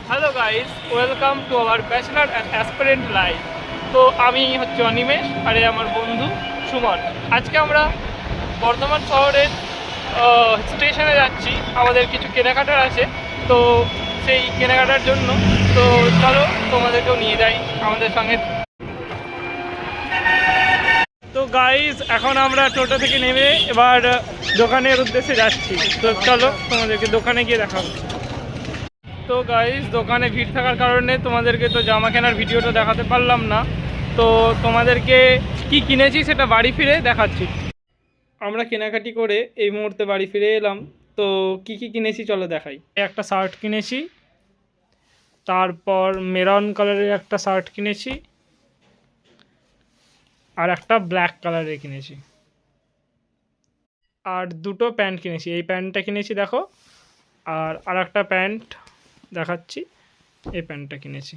Hello guys, welcome to our bachelor and aspirant life. তো আমি হচ্ছে অনিমেষ, আর আমার বন্ধু সুমন। আজকে আমরা বর্ধমান শহরের স্টেশনে যাচ্ছি, আমাদের কিছু কেনাকাটার আছে। তো সেই কেনাকাটার জন্য তো চলো তোমাদেরকেও নিয়ে যাই আমাদের সঙ্গে। তো গাইস, এখন আমরা টোটো থেকে নেমে এবার দোকানের উদ্দেশ্যে যাচ্ছি। তো চলো তোমাদেরকে দোকানে গিয়ে দেখাবো। তো গাইস, দোকানে ভিড় থাকার কারণে তোমাদেরকে তো জামা কেনার ভিডিওটা দেখাতে পারলাম না। তো তোমাদেরকে কি কিনেছি সেটা বাড়ি ফিরে দেখাচ্ছি। আমরা কেনাকাটি করে এই মুহূর্তে বাড়ি ফিরে এলাম। তো কি কি কিনেছি চলো দেখাই। একটা শার্ট কিনেছি, তারপর মেরন কালারের একটা শার্ট কিনেছি, আর একটা ব্ল্যাক কালারের কিনেছি, আর দুটো প্যান্ট কিনেছি। এই প্যান্টটা কিনেছি দেখো, আর একটা প্যান্ট দেখাচ্ছি, এই প্যান্টটা কিনেছি।